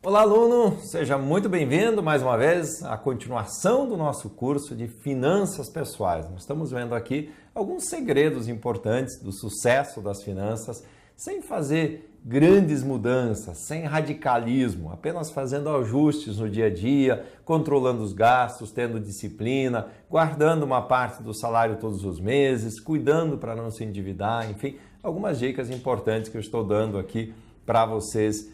Olá, aluno! Seja muito bem-vindo mais uma vez à continuação do nosso curso de Finanças Pessoais. Nós estamos vendo aqui alguns segredos importantes do sucesso das finanças, sem fazer grandes mudanças, sem radicalismo, apenas fazendo ajustes no dia a dia, controlando os gastos, tendo disciplina, guardando uma parte do salário todos os meses, cuidando para não se endividar, enfim, algumas dicas importantes que eu estou dando aqui para vocês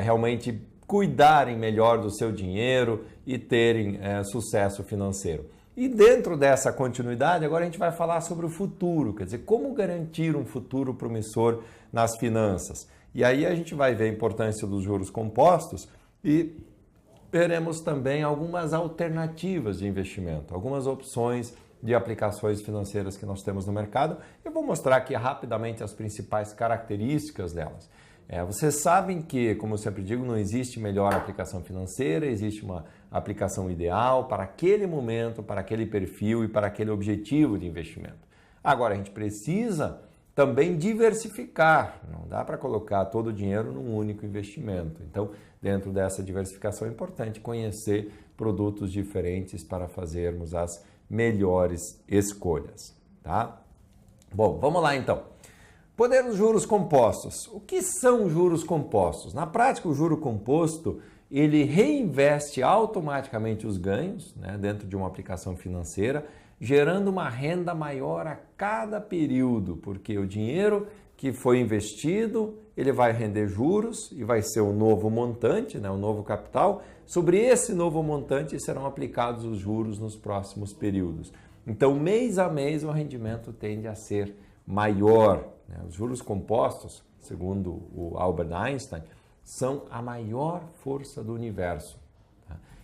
realmente cuidarem melhor do seu dinheiro e terem sucesso financeiro. E dentro dessa continuidade, agora a gente vai falar sobre o futuro, quer dizer, como garantir um futuro promissor nas finanças. E aí a gente vai ver a importância dos juros compostos e veremos também algumas alternativas de investimento, algumas opções de aplicações financeiras que nós temos no mercado. Eu vou mostrar aqui rapidamente as principais características delas. Vocês sabem que, como eu sempre digo, não existe melhor aplicação financeira, existe uma aplicação ideal para aquele momento, para aquele perfil e para aquele objetivo de investimento. Agora, a gente precisa também diversificar, não dá para colocar todo o dinheiro num único investimento. Então, dentro dessa diversificação é importante conhecer produtos diferentes para fazermos as melhores escolhas, tá? Bom, vamos lá então. Poder dos juros compostos. O que são juros compostos? Na prática, o juro composto, ele reinveste automaticamente os ganhos, dentro de uma aplicação financeira, gerando uma renda maior a cada período, porque o dinheiro que foi investido, ele vai render juros e vai ser um novo montante, um novo capital. Sobre esse novo montante serão aplicados os juros nos próximos períodos. Então, mês a mês, o rendimento tende a ser maior. Os juros compostos, segundo o Albert Einstein, são a maior força do universo.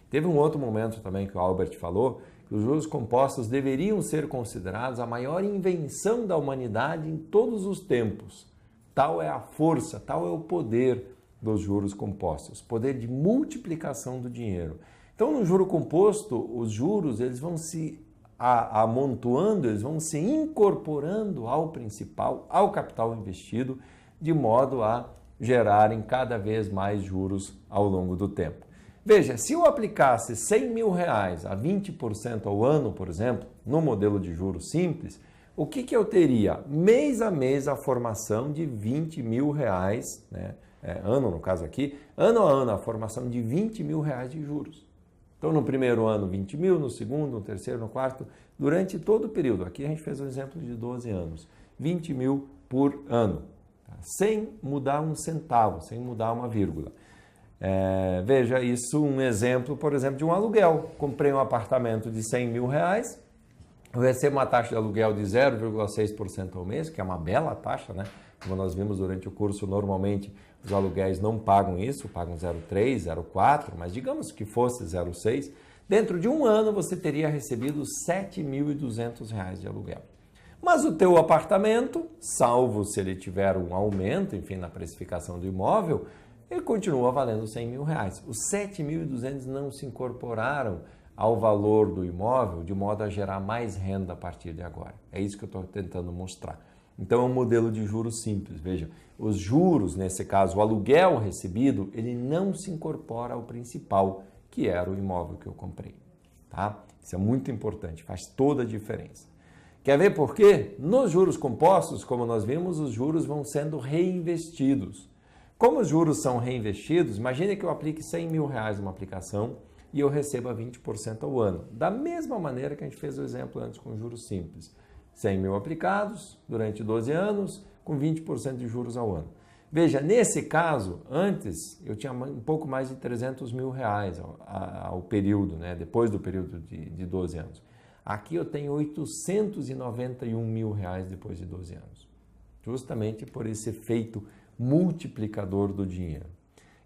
Teve um outro momento também que o Albert falou que os juros compostos deveriam ser considerados a maior invenção da humanidade em todos os tempos. Tal é a força, tal é o poder dos juros compostos, poder de multiplicação do dinheiro. Então, no juro composto, os juros eles vão se amontoando, eles vão se incorporando ao principal, ao capital investido, de modo a gerarem cada vez mais juros ao longo do tempo. Veja, se eu aplicasse 100 mil reais a 20% ao ano, por exemplo, no modelo de juros simples, o que eu teria? Mês a mês a formação de 20 mil reais, ano no caso aqui, ano a ano a formação de 20 mil reais de juros. Então, no primeiro ano, 20 mil, no segundo, no terceiro, no quarto, durante todo o período. Aqui a gente fez um exemplo de 12 anos. 20 mil por ano, sem mudar um centavo, sem mudar uma vírgula. Veja isso, um exemplo, por exemplo, de um aluguel. Comprei um apartamento de 100 mil reais, eu recebo uma taxa de aluguel de 0,6% ao mês, que é uma bela taxa, Como nós vimos durante o curso, normalmente os aluguéis não pagam isso, pagam 0,3, 0,4, mas digamos que fosse 0,6, dentro de um ano você teria recebido R$ 7.200 de aluguel. Mas o teu apartamento, salvo se ele tiver um aumento, enfim, na precificação do imóvel, ele continua valendo 100 mil reais. Os 7.200 não se incorporaram ao valor do imóvel de modo a gerar mais renda a partir de agora. É isso que eu estou tentando mostrar. Então é um modelo de juros simples. Veja, os juros, nesse caso, o aluguel recebido, ele não se incorpora ao principal, que era o imóvel que eu comprei. Tá? Isso é muito importante, faz toda a diferença. Quer ver por quê? Nos juros compostos, como nós vimos, os juros vão sendo reinvestidos. Como os juros são reinvestidos, imagine que eu aplique 100 mil reais numa aplicação e eu receba 20% ao ano. Da mesma maneira que a gente fez o exemplo antes com juros simples. 100 mil aplicados durante 12 anos, com 20% de juros ao ano. Veja, nesse caso, antes eu tinha um pouco mais de 300 mil reais ao período, depois do período de 12 anos. Aqui eu tenho 891 mil reais depois de 12 anos. Justamente por esse efeito multiplicador do dinheiro.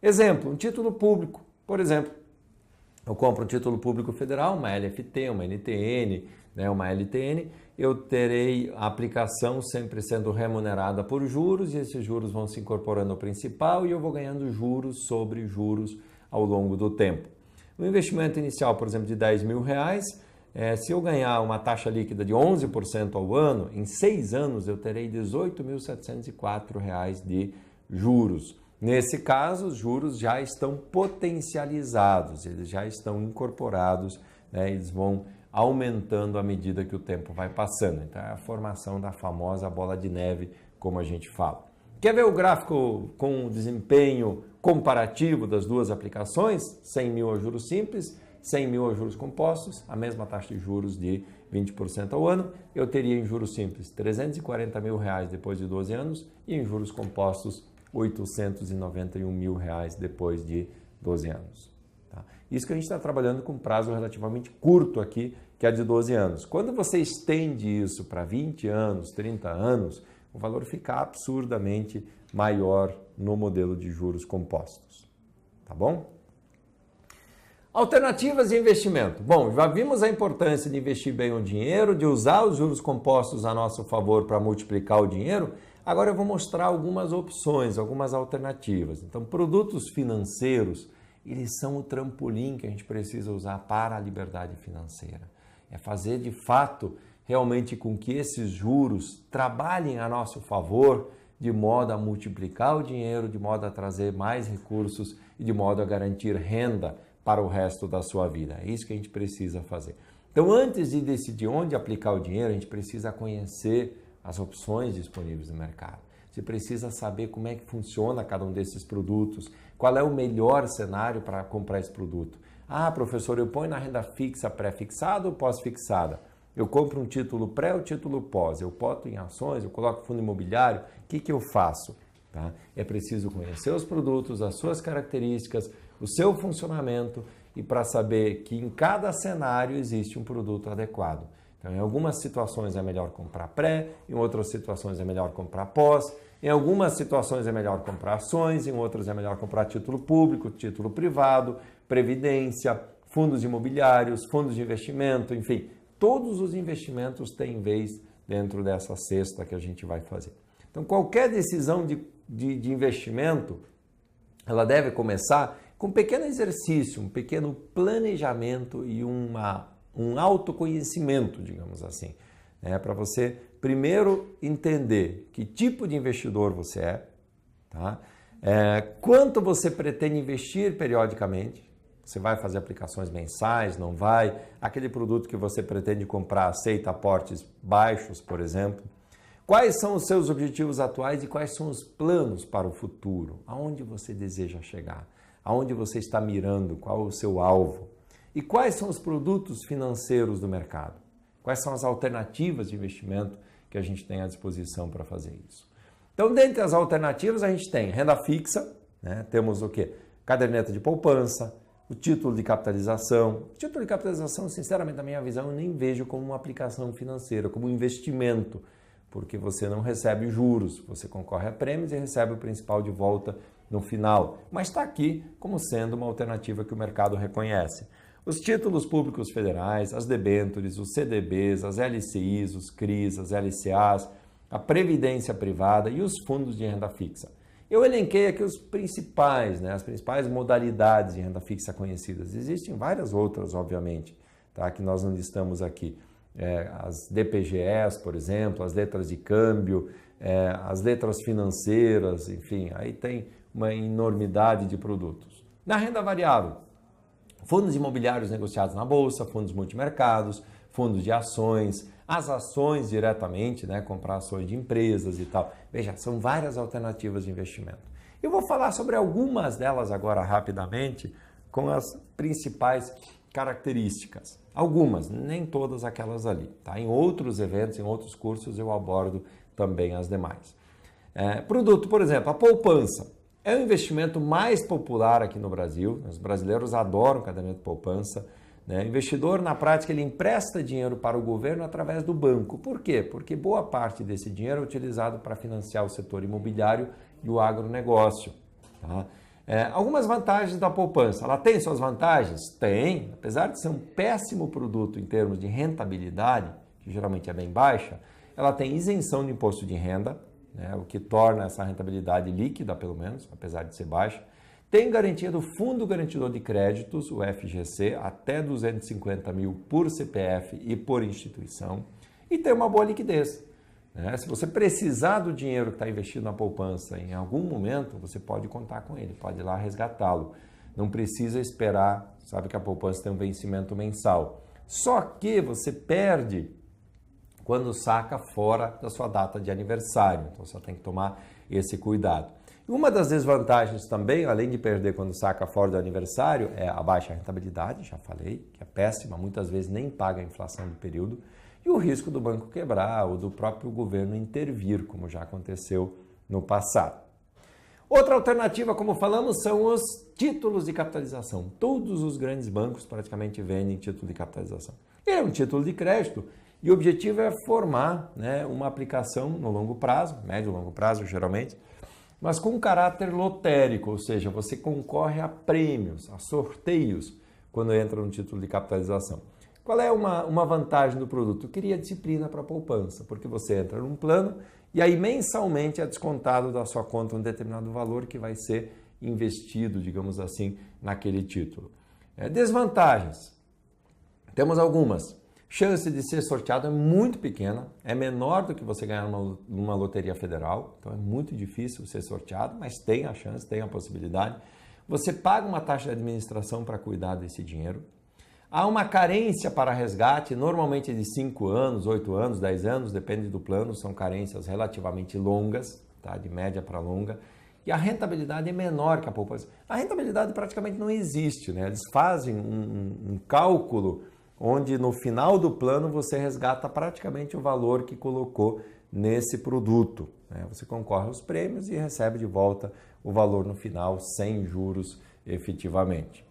Exemplo, um título público. Por exemplo, eu compro um título público federal, uma LFT, uma NTN, uma LTN, eu terei a aplicação sempre sendo remunerada por juros e esses juros vão se incorporando ao principal e eu vou ganhando juros sobre juros ao longo do tempo. O investimento inicial, por exemplo, de 10 mil reais, se eu ganhar uma taxa líquida de 11% ao ano, em 6 anos eu terei R$ 18.704 de juros. Nesse caso, os juros já estão potencializados, eles já estão incorporados, né? Eles vão aumentando à medida que o tempo vai passando. Então, é a formação da famosa bola de neve, como a gente fala. Quer ver o gráfico com o desempenho comparativo das duas aplicações? 100 mil a juros simples, 100 mil a juros compostos, a mesma taxa de juros de 20% ao ano. Eu teria em juros simples 340 mil reais depois de 12 anos e em juros compostos 891 mil reais depois de 12 anos. Tá? Isso que a gente está trabalhando com um prazo relativamente curto aqui, que é de 12 anos. Quando você estende isso para 20 anos, 30 anos, o valor fica absurdamente maior no modelo de juros compostos. Tá bom? Alternativas de investimento. Bom, já vimos a importância de investir bem o dinheiro, de usar os juros compostos a nosso favor para multiplicar o dinheiro. Agora eu vou mostrar algumas opções, algumas alternativas. Então, produtos financeiros, eles são o trampolim que a gente precisa usar para a liberdade financeira. É fazer de fato realmente com que esses juros trabalhem a nosso favor, de modo a multiplicar o dinheiro, de modo a trazer mais recursos e de modo a garantir renda para o resto da sua vida. É isso que a gente precisa fazer. Então, antes de decidir onde aplicar o dinheiro, a gente precisa conhecer as opções disponíveis no mercado. Você precisa saber como é que funciona cada um desses produtos, qual é o melhor cenário para comprar esse produto. Ah, professor, eu ponho na renda fixa pré-fixada ou pós-fixada? Eu compro um título pré ou título pós? Eu boto em ações, eu coloco fundo imobiliário? O que eu faço? Tá? É preciso conhecer os produtos, as suas características, o seu funcionamento e para saber que em cada cenário existe um produto adequado. Então, em algumas situações é melhor comprar pré, em outras situações é melhor comprar pós, em algumas situações é melhor comprar ações, em outras é melhor comprar título público, título privado, previdência, fundos imobiliários, fundos de investimento, enfim, todos os investimentos têm vez dentro dessa cesta que a gente vai fazer. Então, qualquer decisão de investimento, ela deve começar com um pequeno exercício, um pequeno planejamento e um autoconhecimento, digamos assim, né? Para você primeiro entender que tipo de investidor você é, tá? Quanto você pretende investir periodicamente. Você vai fazer aplicações mensais, não vai? Aquele produto que você pretende comprar aceita aportes baixos, por exemplo? Quais são os seus objetivos atuais e quais são os planos para o futuro? Aonde você deseja chegar? Aonde você está mirando? Qual é o seu alvo? E quais são os produtos financeiros do mercado? Quais são as alternativas de investimento que a gente tem à disposição para fazer isso? Então, dentre as alternativas, a gente tem renda fixa, né? Temos o quê? Caderneta de poupança, o título de capitalização. O título de capitalização, sinceramente, na minha visão, eu nem vejo como uma aplicação financeira, como um investimento, porque você não recebe juros, você concorre a prêmios e recebe o principal de volta no final. Mas está aqui como sendo uma alternativa que o mercado reconhece. Os títulos públicos federais, as debêntures, os CDBs, as LCIs, os CRIs, as LCAs, a previdência privada e os fundos de renda fixa. Eu elenquei aqui os principais, né, as principais modalidades de renda fixa conhecidas. Existem várias outras, obviamente, tá, que nós não listamos aqui. As DPGs, por exemplo, as letras de câmbio, as letras financeiras, enfim, aí tem uma enormidade de produtos. Na renda variável, fundos imobiliários negociados na bolsa, fundos multimercados, fundos de ações, as ações diretamente, né, comprar ações de empresas e tal. Veja, são várias alternativas de investimento. Eu vou falar sobre algumas delas agora rapidamente, com as principais características. Algumas, nem todas aquelas ali. Tá? Em outros eventos, em outros cursos, eu abordo também as demais. Produto, por exemplo, a poupança. É o investimento mais popular aqui no Brasil. Os brasileiros adoram caderneta de poupança. Né? O investidor, na prática, ele empresta dinheiro para o governo através do banco. Por quê? Porque boa parte desse dinheiro é utilizado para financiar o setor imobiliário e o agronegócio. Tá? Algumas vantagens da poupança. Ela tem suas vantagens? Tem. Apesar de ser um péssimo produto em termos de rentabilidade, que geralmente é bem baixa, ela tem isenção de imposto de renda, né? O que torna essa rentabilidade líquida, pelo menos, apesar de ser baixa. Tem garantia do Fundo Garantidor de Créditos, o FGC, até 250 mil por CPF e por instituição. E tem uma boa liquidez. né? Se você precisar do dinheiro que está investido na poupança em algum momento, você pode contar com ele, pode ir lá resgatá-lo. Não precisa esperar, sabe que a poupança tem um vencimento mensal. Só que você perde quando saca fora da sua data de aniversário. Então você tem que tomar esse cuidado. Uma das desvantagens também, além de perder quando saca fora do aniversário, é a baixa rentabilidade, já falei, que é péssima, muitas vezes nem paga a inflação do período, e o risco do banco quebrar ou do próprio governo intervir, como já aconteceu no passado. Outra alternativa, como falamos, são os títulos de capitalização. Todos os grandes bancos praticamente vendem título de capitalização. Ele é um título de crédito e o objetivo é formar, né, uma aplicação no longo prazo, médio e longo prazo geralmente, mas com caráter lotérico, ou seja, você concorre a prêmios, a sorteios quando entra no título de capitalização. Qual é uma vantagem do produto? Cria disciplina para a poupança, porque você entra num plano e aí mensalmente é descontado da sua conta um determinado valor que vai ser investido, digamos assim, naquele título. Desvantagens. Temos algumas. Chance de ser sorteado é muito pequena, é menor do que você ganhar numa loteria federal, então é muito difícil ser sorteado, mas tem a chance, tem a possibilidade. Você paga uma taxa de administração para cuidar desse dinheiro. Há uma carência para resgate, normalmente de 5 anos, 8 anos, 10 anos, depende do plano, são carências relativamente longas, tá? De média para longa, e a rentabilidade é menor que a poupança. A rentabilidade praticamente não existe, né? Eles fazem um cálculo onde no final do plano você resgata praticamente o valor que colocou nesse produto, né? Você concorre aos prêmios e recebe de volta o valor no final, sem juros efetivamente.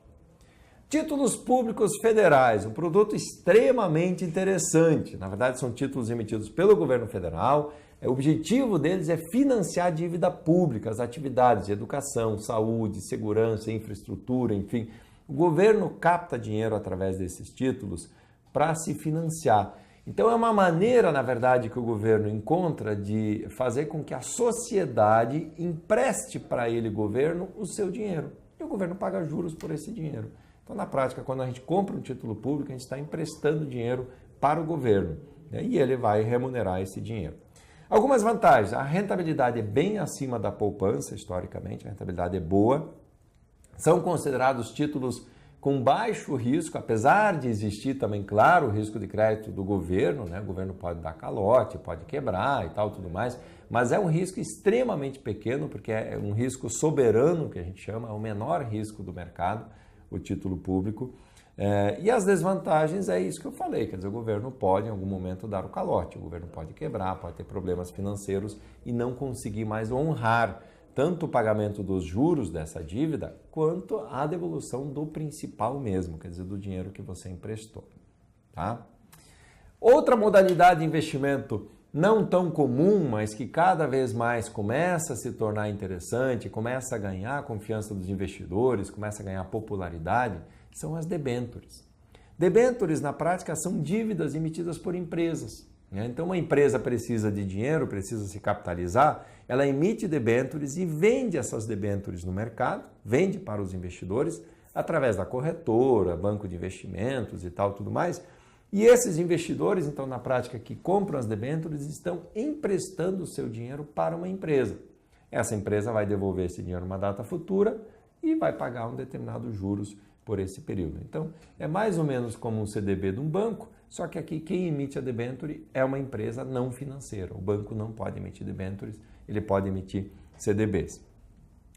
Títulos públicos federais, um produto extremamente interessante. Na verdade, são títulos emitidos pelo governo federal. O objetivo deles é financiar a dívida pública, as atividades de educação, saúde, segurança, infraestrutura, enfim. O governo capta dinheiro através desses títulos para se financiar. Então, é uma maneira, na verdade, que o governo encontra de fazer com que a sociedade empreste para ele, governo, o seu dinheiro. E o governo paga juros por esse dinheiro. Então, na prática, quando a gente compra um título público, a gente está emprestando dinheiro para o governo, né? E ele vai remunerar esse dinheiro. Algumas vantagens. A rentabilidade é bem acima da poupança, historicamente, a rentabilidade é boa. São considerados títulos com baixo risco, apesar de existir também, claro, o risco de crédito do governo, né? O governo pode dar calote, pode quebrar e tal, tudo mais, mas é um risco extremamente pequeno, porque é um risco soberano, que a gente chama, é o menor risco do mercado, o título público. E as desvantagens é isso que eu falei, quer dizer, o governo pode em algum momento dar o calote, o governo pode quebrar, pode ter problemas financeiros e não conseguir mais honrar tanto o pagamento dos juros dessa dívida, quanto a devolução do principal mesmo, quer dizer, do dinheiro que você emprestou. Tá? Outra modalidade de investimento não tão comum, mas que cada vez mais começa a se tornar interessante, começa a ganhar a confiança dos investidores, começa a ganhar popularidade, são as debêntures. Debêntures, na prática, são dívidas emitidas por empresas. Então, uma empresa precisa de dinheiro, precisa se capitalizar, ela emite debêntures e vende essas debêntures no mercado, vende para os investidores, através da corretora, banco de investimentos e tal, tudo mais. E esses investidores, então, na prática, que compram as debêntures, estão emprestando o seu dinheiro para uma empresa. Essa empresa vai devolver esse dinheiro numa data futura e vai pagar um determinado juros por esse período. Então, é mais ou menos como um CDB de um banco, só que aqui quem emite a debênture é uma empresa não financeira. O banco não pode emitir debêntures, ele pode emitir CDBs.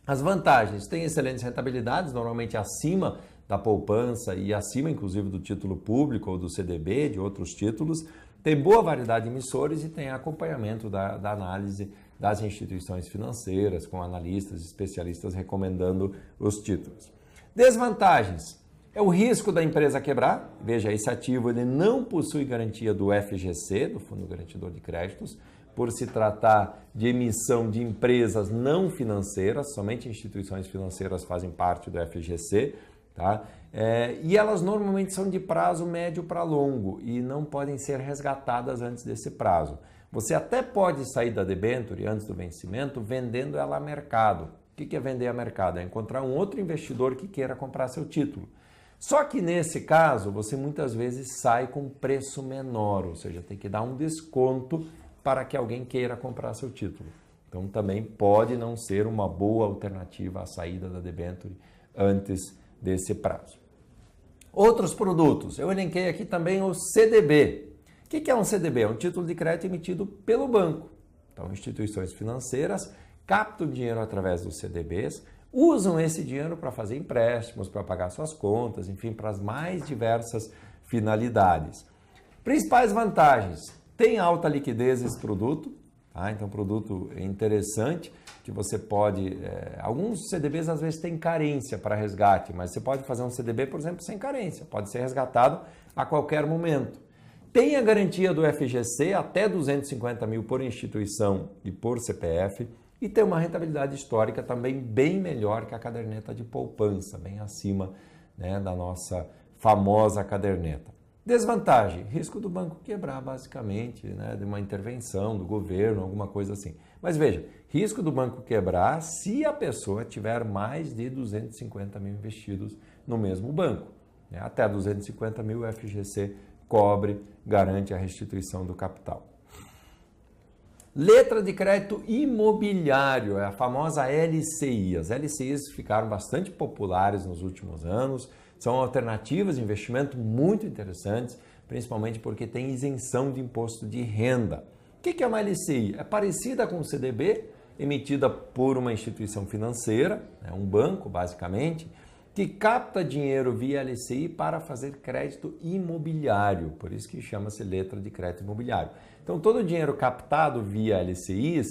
As vantagens, tem excelentes rentabilidades, normalmente acima da poupança e acima, inclusive, do título público ou do CDB, de outros títulos. Tem boa variedade de emissores e tem acompanhamento da análise das instituições financeiras, com analistas e especialistas recomendando os títulos. Desvantagens. É o risco da empresa quebrar. Veja, esse ativo ele não possui garantia do FGC, do Fundo Garantidor de Créditos, por se tratar de emissão de empresas não financeiras, somente instituições financeiras fazem parte do FGC, tá? E elas normalmente são de prazo médio para longo e não podem ser resgatadas antes desse prazo. Você até pode sair da debênture antes do vencimento vendendo ela a mercado. O que é vender a mercado? É encontrar um outro investidor que queira comprar seu título. Só que nesse caso, você muitas vezes sai com preço menor, ou seja, tem que dar um desconto para que alguém queira comprar seu título. Então, também pode não ser uma boa alternativa à saída da debênture antes desse prazo. Outros produtos, eu elenquei aqui também o CDB. O que é um CDB? É um título de crédito emitido pelo banco. Então, instituições financeiras captam dinheiro através dos CDBs, usam esse dinheiro para fazer empréstimos, para pagar suas contas, enfim, para as mais diversas finalidades. Principais vantagens: tem alta liquidez esse produto, tá? Então, produto interessante que você pode... alguns CDBs às vezes têm carência para resgate, mas você pode fazer um CDB, por exemplo, sem carência, pode ser resgatado a qualquer momento. Tem a garantia do FGC até 250 mil por instituição e por CPF e tem uma rentabilidade histórica também bem melhor que a caderneta de poupança, bem acima, né, da nossa famosa caderneta. Desvantagem: risco do banco quebrar, basicamente, né, de uma intervenção do governo, alguma coisa assim. Mas veja, risco do banco quebrar se a pessoa tiver mais de 250 mil investidos no mesmo banco. Né? Até 250 mil o FGC cobre, garante a restituição do capital. Letra de crédito imobiliário, é a famosa LCI. As LCIs ficaram bastante populares nos últimos anos, são alternativas de investimento muito interessantes, principalmente porque tem isenção de imposto de renda. O que é uma LCI? É parecida com o CDB, emitida por uma instituição financeira, um banco basicamente, que capta dinheiro via LCI para fazer crédito imobiliário, por isso que chama-se letra de crédito imobiliário. Então, todo o dinheiro captado via LCIs,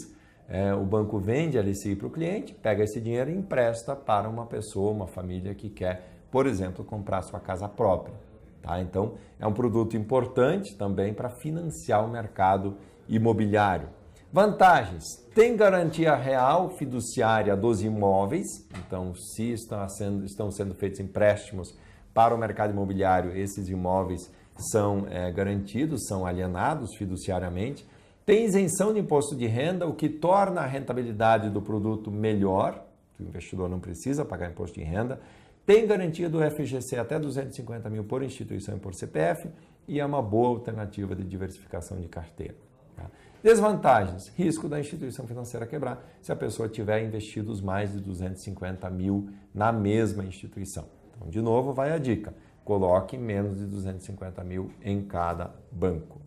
o banco vende a LCI para o cliente, pega esse dinheiro e empresta para uma pessoa, uma família que quer, por exemplo, comprar sua casa própria. Tá? Então, é um produto importante também para financiar o mercado imobiliário. Vantagens: tem garantia real fiduciária dos imóveis, então se estão sendo feitos empréstimos para o mercado imobiliário, esses imóveis são garantidos, são alienados fiduciariamente. Tem isenção de imposto de renda, o que torna a rentabilidade do produto melhor, o investidor não precisa pagar imposto de renda. Tem garantia do FGC até 250 mil por instituição e por CPF e é uma boa alternativa de diversificação de carteira. Tá? Desvantagens: risco da instituição financeira quebrar se a pessoa tiver investidos mais de 250 mil na mesma instituição. Então, de novo, vai a dica: coloque menos de 250 mil em cada banco.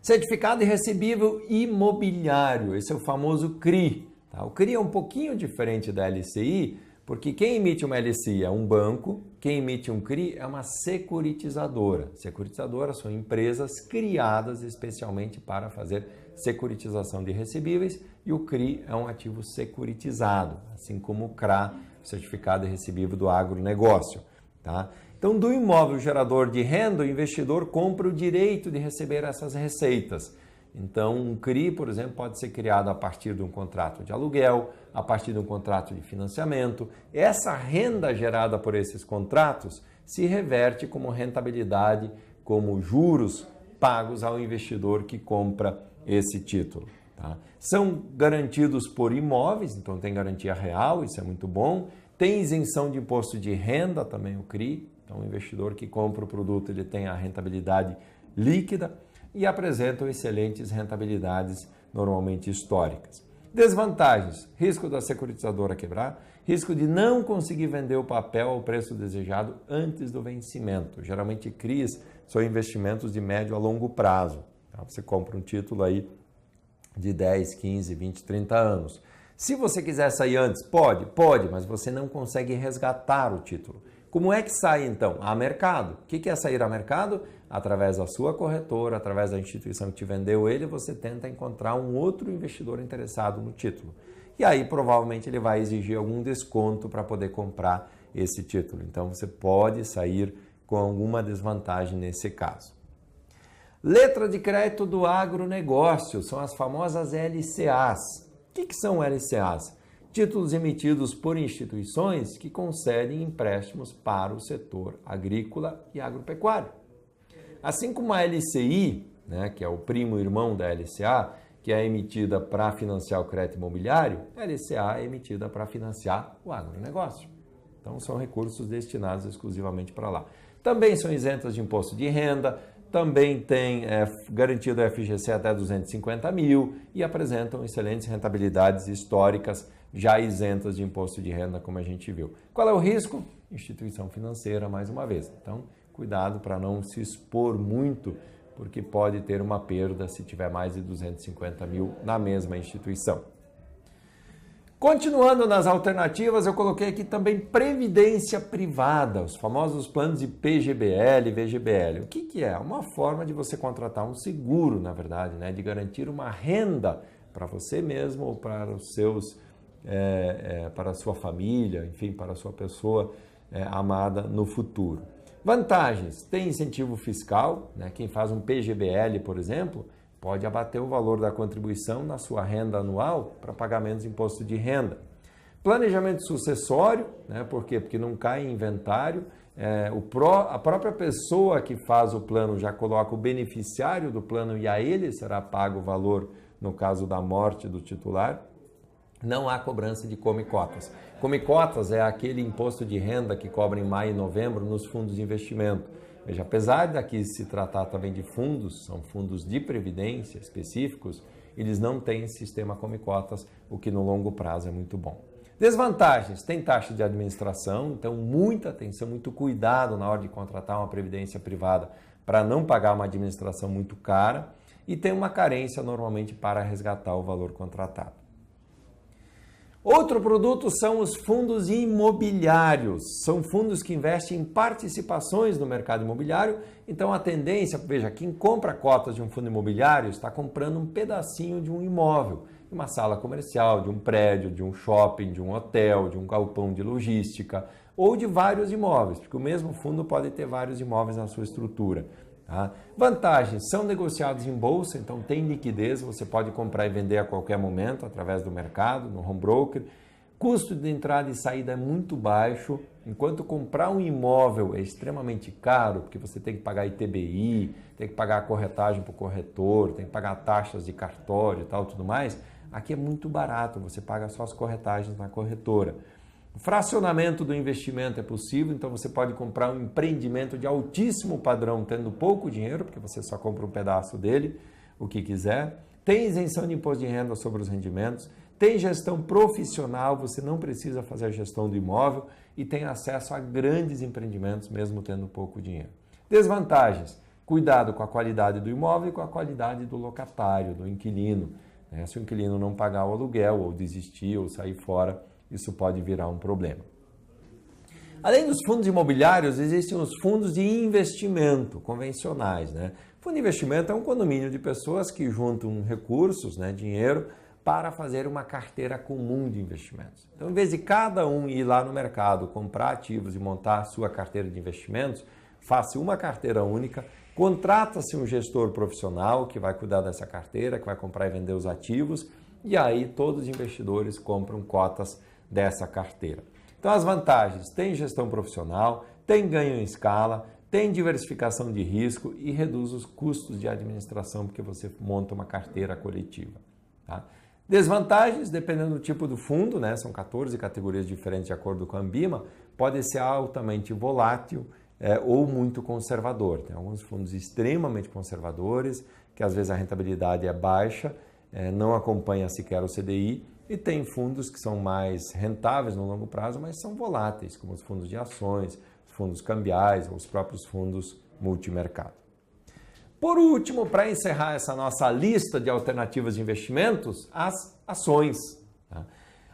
Certificado e recebível imobiliário, esse é o famoso CRI. Tá? O CRI é um pouquinho diferente da LCI, porque quem emite uma LCI é um banco, quem emite um CRI é uma securitizadora. Securitizadoras são empresas criadas especialmente para fazer securitização de recebíveis e o CRI é um ativo securitizado, assim como o CRA, Certificado e Recebível do Agronegócio. Tá? Então, do imóvel gerador de renda, o investidor compra o direito de receber essas receitas. Então, um CRI, por exemplo, pode ser criado a partir de um contrato de aluguel, a partir de um contrato de financiamento. Essa renda gerada por esses contratos se reverte como rentabilidade, como juros pagos ao investidor que compra esse título. Tá? São garantidos por imóveis, então tem garantia real, isso é muito bom. Tem isenção de imposto de renda também o CRI, então o investidor que compra o produto ele tem a rentabilidade líquida e apresentam excelentes rentabilidades, normalmente históricas. Desvantagens: risco da securitizadora quebrar, risco de não conseguir vender o papel ao preço desejado antes do vencimento. Geralmente CRIs são investimentos de médio a longo prazo. Tá? Você compra um título aí de 10, 15, 20, 30 anos. Se você quiser sair antes, pode, mas você não consegue resgatar o título. Como é que sai então? A mercado. O que é sair a mercado? Através da sua corretora, através da instituição que te vendeu ele, você tenta encontrar um outro investidor interessado no título. E aí provavelmente ele vai exigir algum desconto para poder comprar esse título. Então você pode sair com alguma desvantagem nesse caso. Letra de crédito do agronegócio, são as famosas LCAs. O que são LCAs? Títulos emitidos por instituições que concedem empréstimos para o setor agrícola e agropecuário. Assim como a LCI, né, que é o primo irmão da LCA, que é emitida para financiar o crédito imobiliário, a LCA é emitida para financiar o agronegócio. Então, são recursos destinados exclusivamente para lá. Também são isentas de imposto de renda, também tem garantia do FGC até 250 mil e apresentam excelentes rentabilidades históricas, já isentas de imposto de renda, como a gente viu. Qual é o risco? Instituição financeira, mais uma vez. Então, cuidado para não se expor muito, porque pode ter uma perda se tiver mais de 250 mil na mesma instituição. Continuando nas alternativas, eu coloquei aqui também previdência privada, os famosos planos de PGBL e VGBL. O que é? Uma forma de você contratar um seguro, na verdade, né? De garantir uma renda para você mesmo ou para os seus, para a sua família, enfim, para a sua pessoa amada no futuro. Vantagens: tem incentivo fiscal, né? Quem faz um PGBL, por exemplo, pode abater o valor da contribuição na sua renda anual para pagar menos imposto de renda. Planejamento sucessório, né? Por quê? Porque não cai em inventário. A própria pessoa que faz o plano já coloca o beneficiário do plano e a ele será pago o valor no caso da morte do titular. Não há cobrança de come-cotas. Come-cotas é aquele imposto de renda que cobra em maio e novembro nos fundos de investimento. Veja, apesar daqui se tratar também de fundos, são fundos de previdência específicos, eles não têm sistema come-cotas, o que no longo prazo é muito bom. Desvantagens: tem taxa de administração, então muita atenção, muito cuidado na hora de contratar uma previdência privada para não pagar uma administração muito cara, e tem uma carência normalmente para resgatar o valor contratado. Outro produto são os fundos imobiliários. São fundos que investem em participações no mercado imobiliário. Então a tendência, veja, quem compra cotas de um fundo imobiliário está comprando um pedacinho de um imóvel, de uma sala comercial, de um prédio, de um shopping, de um hotel, de um galpão de logística ou de vários imóveis, porque o mesmo fundo pode ter vários imóveis na sua estrutura. Vantagens: são negociados em bolsa, então tem liquidez, você pode comprar e vender a qualquer momento através do mercado, no home broker. Custo de entrada e saída é muito baixo, enquanto comprar um imóvel é extremamente caro, porque você tem que pagar ITBI, tem que pagar a corretagem para o corretor, tem que pagar taxas de cartório e tal, tudo mais. Aqui é muito barato, você paga só as corretagens na corretora. O fracionamento do investimento é possível, então você pode comprar um empreendimento de altíssimo padrão, tendo pouco dinheiro, porque você só compra um pedaço dele, o que quiser. Tem isenção de imposto de renda sobre os rendimentos, tem gestão profissional, você não precisa fazer a gestão do imóvel e tem acesso a grandes empreendimentos, mesmo tendo pouco dinheiro. Desvantagens: cuidado com a qualidade do imóvel e com a qualidade do locatário, do inquilino. Se o inquilino não pagar o aluguel, ou desistir, ou sair fora, isso pode virar um problema. Além dos fundos imobiliários, existem os fundos de investimento convencionais, né? Fundo de investimento é um condomínio de pessoas que juntam recursos, né, dinheiro, para fazer uma carteira comum de investimentos. Então, em vez de cada um ir lá no mercado, comprar ativos e montar a sua carteira de investimentos, faça uma carteira única, contrata-se um gestor profissional que vai cuidar dessa carteira, que vai comprar e vender os ativos, e aí todos os investidores compram cotas dessa carteira. Então as vantagens: tem gestão profissional, tem ganho em escala, tem diversificação de risco e reduz os custos de administração porque você monta uma carteira coletiva. Tá? Desvantagens: dependendo do tipo do fundo, né? São 14 categorias diferentes de acordo com a Ambima, pode ser altamente volátil ou muito conservador. Tem alguns fundos extremamente conservadores, que às vezes a rentabilidade é baixa, não acompanha sequer o CDI, e tem fundos que são mais rentáveis no longo prazo, mas são voláteis, como os fundos de ações, os fundos cambiais ou os próprios fundos multimercado. Por último, para encerrar essa nossa lista de alternativas de investimentos, as ações. Tá?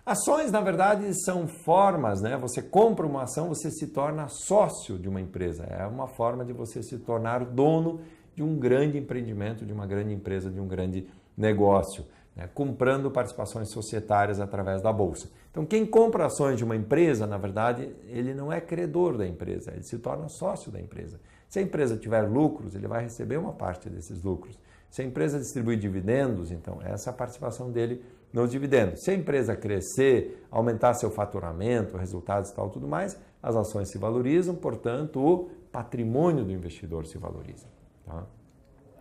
Ações, na verdade, são formas, né? Você compra uma ação, você se torna sócio de uma empresa. É uma forma de você se tornar dono de um grande empreendimento, de uma grande empresa, de um grande negócio, né? Comprando participações societárias através da bolsa. Então, quem compra ações de uma empresa, na verdade, ele não é credor da empresa, ele se torna sócio da empresa. Se a empresa tiver lucros, ele vai receber uma parte desses lucros. Se a empresa distribuir dividendos, então essa é a participação dele nos dividendos. Se a empresa crescer, aumentar seu faturamento, resultados e tal, tudo mais, as ações se valorizam, portanto, o patrimônio do investidor se valoriza. Tá?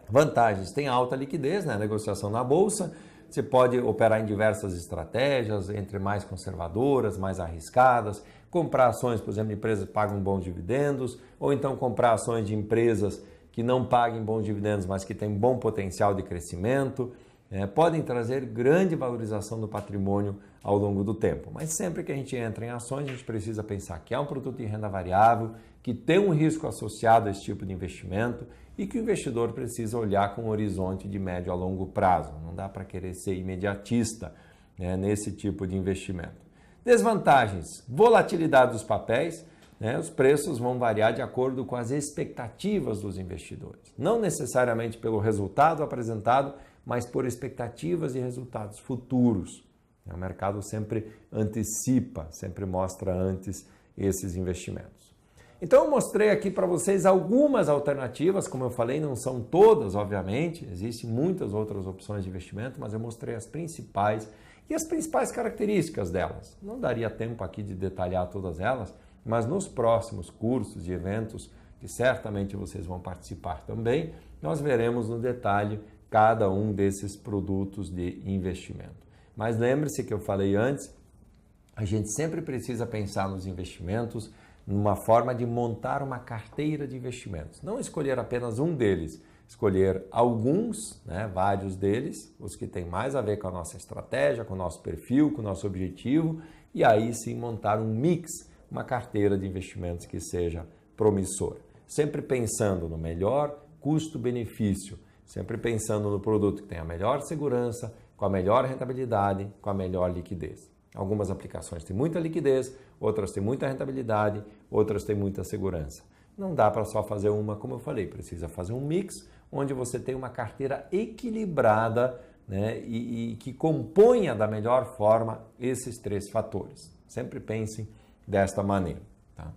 Vantagens: tem alta liquidez, né? Negociação na bolsa, você pode operar em diversas estratégias, entre mais conservadoras, mais arriscadas, comprar ações, por exemplo, de empresas que pagam bons dividendos, ou então comprar ações de empresas que não paguem bons dividendos, mas que têm bom potencial de crescimento, podem trazer grande valorização do patrimônio ao longo do tempo. Mas sempre que a gente entra em ações, a gente precisa pensar que é um produto de renda variável, que tem um risco associado a esse tipo de investimento e que o investidor precisa olhar com um horizonte de médio a longo prazo. Não dá para querer ser imediatista, nesse tipo de investimento. Desvantagens: volatilidade dos papéis. Os preços vão variar de acordo com as expectativas dos investidores. Não necessariamente pelo resultado apresentado, mas por expectativas e resultados futuros. O mercado sempre antecipa, sempre mostra antes esses investimentos. Então eu mostrei aqui para vocês algumas alternativas, como eu falei, não são todas, obviamente, existem muitas outras opções de investimento, mas eu mostrei as principais e as principais características delas. Não daria tempo aqui de detalhar todas elas, mas nos próximos cursos e eventos, que certamente vocês vão participar também, nós veremos no detalhe cada um desses produtos de investimento. Mas lembre-se que eu falei antes, a gente sempre precisa pensar nos investimentos numa forma de montar uma carteira de investimentos. Não escolher apenas um deles, escolher alguns, vários deles, os que têm mais a ver com a nossa estratégia, com o nosso perfil, com o nosso objetivo, e aí sim montar um mix, uma carteira de investimentos que seja promissora. Sempre pensando no melhor custo-benefício, sempre pensando no produto que tem a melhor segurança, com a melhor rentabilidade, com a melhor liquidez. Algumas aplicações têm muita liquidez, outras têm muita rentabilidade, outras têm muita segurança. Não dá para só fazer uma, como eu falei, precisa fazer um mix onde você tem uma carteira equilibrada, e que componha da melhor forma esses três fatores. Sempre pensem desta maneira. Tá?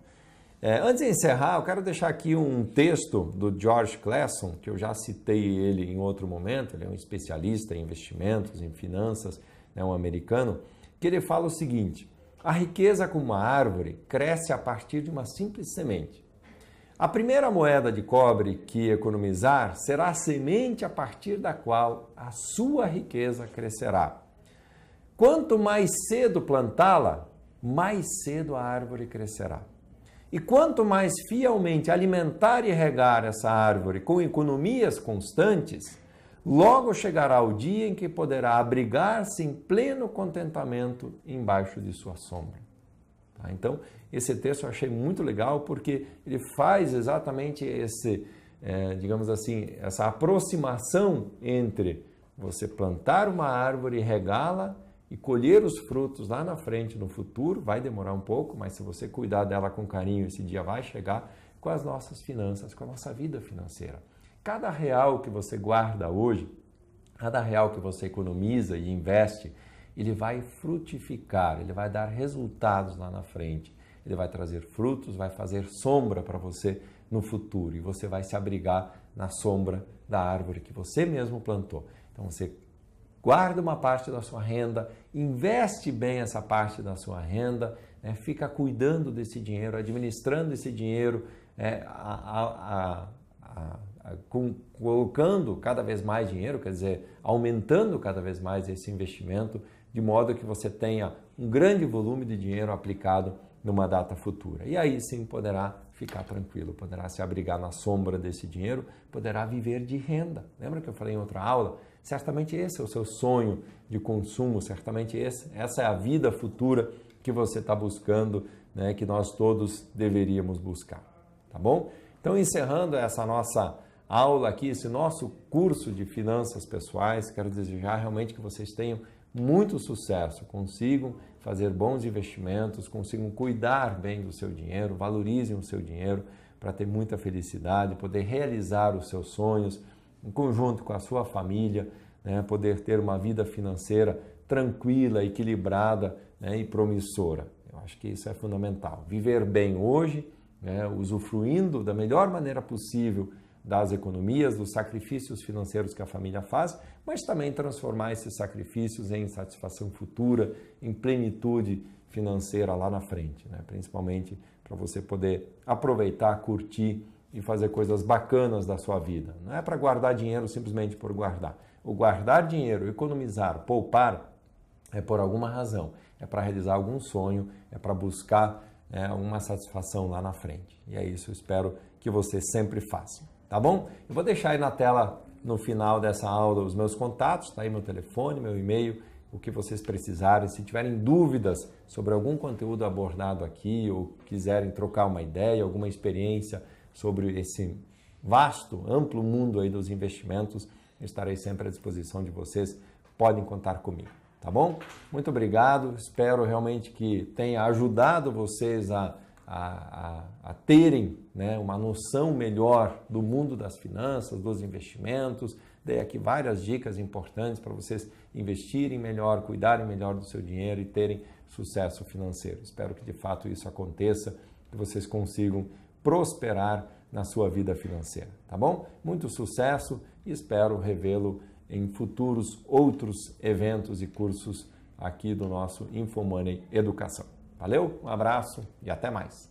Antes de encerrar, eu quero deixar aqui um texto do George Clason, que eu já citei ele em outro momento, ele é um especialista em investimentos, em finanças, um americano, que ele fala o seguinte: a riqueza como uma árvore cresce a partir de uma simples semente. A primeira moeda de cobre que economizar será a semente a partir da qual a sua riqueza crescerá. Quanto mais cedo plantá-la, mais cedo a árvore crescerá. E quanto mais fielmente alimentar e regar essa árvore com economias constantes, logo chegará o dia em que poderá abrigar-se em pleno contentamento embaixo de sua sombra. Tá? Então, esse texto eu achei muito legal porque ele faz exatamente essa aproximação entre você plantar uma árvore, regá-la e colher os frutos lá na frente, no futuro. Vai demorar um pouco, mas se você cuidar dela com carinho, esse dia vai chegar, com as nossas finanças, com a nossa vida financeira. Cada real que você guarda hoje, cada real que você economiza e investe, ele vai frutificar, ele vai dar resultados lá na frente. Ele vai trazer frutos, vai fazer sombra para você no futuro e você vai se abrigar na sombra da árvore que você mesmo plantou. Então você guarda uma parte da sua renda, investe bem essa parte da sua renda, fica cuidando desse dinheiro, administrando esse dinheiro, colocando cada vez mais dinheiro, quer dizer, aumentando cada vez mais esse investimento, de modo que você tenha um grande volume de dinheiro aplicado numa data futura. E aí sim poderá ficar tranquilo, poderá se abrigar na sombra desse dinheiro, poderá viver de renda. Lembra que eu falei em outra aula? Certamente esse é o seu sonho de consumo, certamente essa é a vida futura que você está buscando, que nós todos deveríamos buscar. Tá bom? Então, encerrando essa nossa aula aqui, esse nosso curso de finanças pessoais, quero desejar realmente que vocês tenham muito sucesso, consigam fazer bons investimentos, consigam cuidar bem do seu dinheiro, valorizem o seu dinheiro para ter muita felicidade, poder realizar os seus sonhos em conjunto com a sua família, poder ter uma vida financeira tranquila, equilibrada, e promissora. Eu acho que isso é fundamental. Viver bem hoje, usufruindo da melhor maneira possível das economias, dos sacrifícios financeiros que a família faz, mas também transformar esses sacrifícios em satisfação futura, em plenitude financeira lá na frente, principalmente para você poder aproveitar, curtir e fazer coisas bacanas da sua vida. Não é para guardar dinheiro simplesmente por guardar. O guardar dinheiro, economizar, poupar é por alguma razão, é para realizar algum sonho, é para buscar uma satisfação lá na frente. E é isso, eu espero que você sempre faça. tá bom? Eu vou deixar aí na tela, no final dessa aula, os meus contatos, tá aí meu telefone, meu e-mail, o que vocês precisarem. Se tiverem dúvidas sobre algum conteúdo abordado aqui ou quiserem trocar uma ideia, alguma experiência sobre esse vasto, amplo mundo aí dos investimentos, eu estarei sempre à disposição de vocês. Podem contar comigo, tá bom? Muito obrigado, espero realmente que tenha ajudado vocês a terem, né, uma noção melhor do mundo das finanças, dos investimentos. Dei aqui várias dicas importantes para vocês investirem melhor, cuidarem melhor do seu dinheiro e terem sucesso financeiro. Espero que de fato isso aconteça, que vocês consigam prosperar na sua vida financeira, tá bom? Muito sucesso e espero revê-lo em futuros outros eventos e cursos aqui do nosso InfoMoney Educação. Valeu, um abraço e até mais!